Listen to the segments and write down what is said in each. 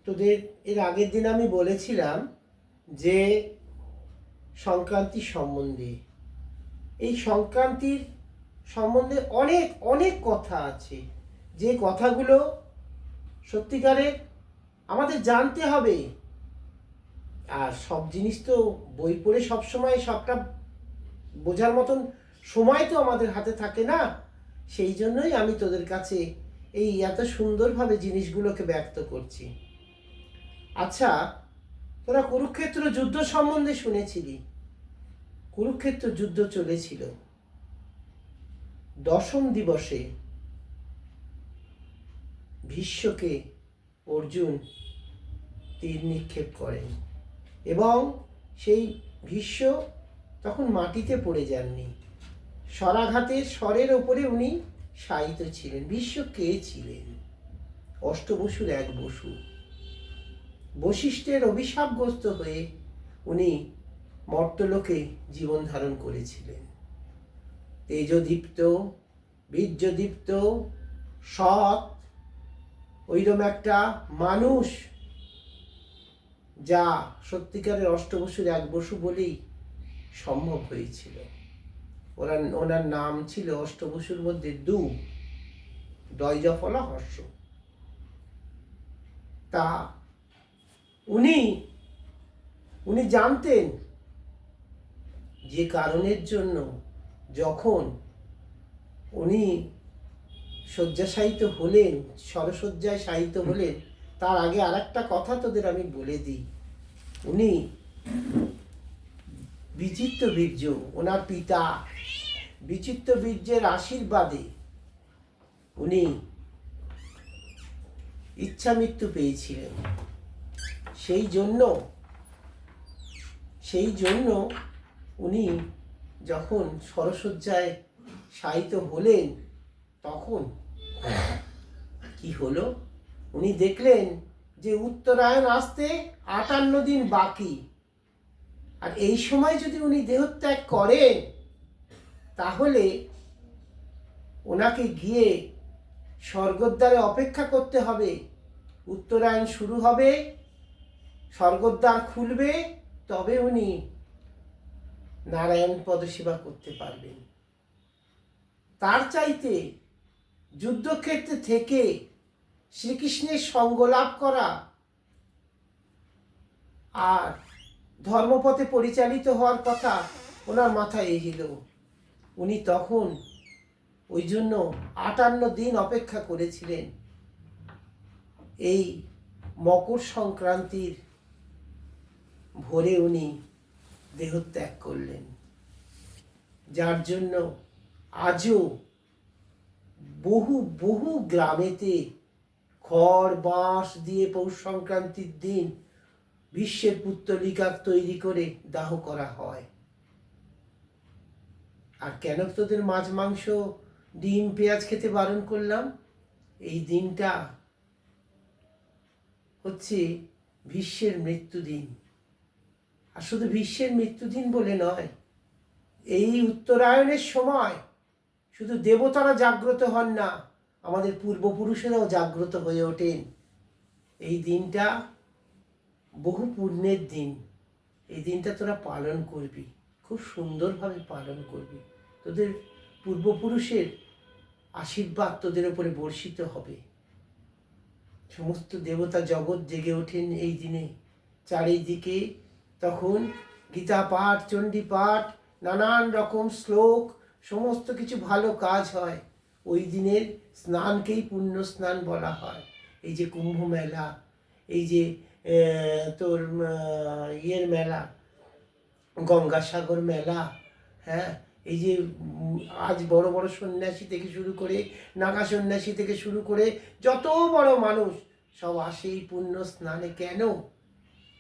তোদের এর আগের দিন আমি বলেছিলাম যে সংক্রান্তি সম্বন্ধে, এই সংক্রান্তির সম্বন্ধে অনেক অনেক কথা আছে, যে কথাগুলো সত্যিকারের আমাদের জানতে হবে। আর সব জিনিস তো বই পড়ে সবসময় সবটা বোঝার মতন সময় তো আমাদের হাতে থাকে না। সেই জন্যই আমি তোদের কাছে এই এত সুন্দরভাবে জিনিসগুলোকে ব্যক্ত করছি। আচ্ছা, তোরা কুরুক্ষেত্র যুদ্ধ সম্বন্ধে শুনেছিলি? কুরুক্ষেত্র যুদ্ধ চলেছিল। দশম দিবসে ভীষ্মকে অর্জুন তীর নিক্ষেপ করেন এবং সেই ভীষ্ম তখন মাটিতে পড়ে যাননি, স্বরাঘাতের স্বরের ওপরে উনি শায়িত ছিলেন। ভীষ্ম কে ছিলেন? অষ্টবসুর এক বসু। বশিষ্ঠের অভিশাপগ্রস্ত হয়ে উনি মর্তলোকে জীবন ধারণ করেছিলেন। তেজদীপ্ত, বীর্যদীপ্ত, সৎ, ওইরকম একটা মানুষ, যা সত্যিকারের অষ্টবসুর এক বসু বলেই সম্ভব হয়েছিল। ওনার নাম ছিল অষ্টবসুর মধ্যে দয়জফলা হর্ষ। তা উনি জানতেন যে কারণের জন্য যখন উনি শয্যাশায়িত হলেন, সরসজ্জায় শায়িত হলেন, তার আগে আর একটা কথা তোদের আমি বলে দিই। উনি বিচিত্র বীর্য, ওনার পিতা বিচিত্র বীর্যের আশীর্বাদে উনি ইচ্ছা মৃত্যু পেয়েছিলেন। সেই জন্য উনি যখন সরসজ্জায় শায়িত হলেন, তখন কি হলো? উনি দেখলেন যে উত্তরায়ণ আসতে 58 দিন বাকি, আর এই সময় যদি উনি দেহত্যাগ করেন তাহলে ওনাকে গিয়ে স্বর্গদ্বারে অপেক্ষা করতে হবে। উত্তরায়ণ শুরু হবে, স্বর্গদ্বার খুলবে, তবে উনি নারায়ণ পদসেবা করতে পারবেন। তার চাইতে যুদ্ধক্ষেত্রে থেকে শ্রীকৃষ্ণের সঙ্গ লাভ করা আর ধর্মপথে পরিচালিত হওয়ার কথা ওনার মাথায় এলো। উনি তখন ওই জন্য 58 দিন অপেক্ষা করেছিলেন। এই মকর সংক্রান্তির ভোরে উনি দেহত্যাগ করলেন, যার জন্য আজও বহু বহু গ্রামেতে খড় বাঁশ দিয়ে পৌষ সংক্রান্তির দিন ভীষ্মের পুত্তলিকা তৈরি করে দাহ করা হয়। আর কেন তোদের মাছ মাংস ডিম পেঁয়াজ খেতে বারণ করলাম? এই দিনটা হচ্ছে ভীষ্মের মৃত্যুদিন। আর শুধু ভীষ্মের মৃত্যুদিন বলে নয়, এই উত্তরায়ণের সময় শুধু দেবতারা জাগ্রত হন না, আমাদের পূর্বপুরুষেরাও জাগ্রত হয়ে ওঠেন। এই দিনটা বহু পুণ্যের দিন। এই দিনটা তোরা পালন করবি, খুব সুন্দরভাবে পালন করবি। তোদের পূর্বপুরুষের আশীর্বাদ তোদের উপরে বর্ষিত হবে। সমস্ত দেবতা জগৎ জেগে ওঠেন এই দিনে। চারিদিকে তখন গীতা পাঠ, চণ্ডী পাঠ, নানান রকম শ্লোক, সমস্ত কিছু ভালো কাজ হয়। ওই দিনের স্নানকেই পুণ্য স্নান বলা হয়। এই যে কুম্ভ মেলা, এই যে তোর ইয়ের মেলা, গঙ্গাসাগর মেলা, হ্যাঁ, এই যে আজ বড় বড় সন্ন্যাসী থেকে শুরু করে, নাগা সন্ন্যাসী থেকে শুরু করে যত বড় মানুষ সব আসে এই পুণ্য স্নানে। কেন?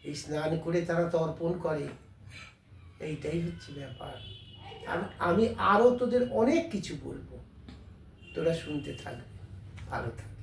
এই স্নান করে তারা তর্পণ করে। এইটাই হচ্ছে ব্যাপার। আমি আরও তোদের অনেক কিছু বলবো, তোরা শুনতে থাকবে। ভালো থাকবে।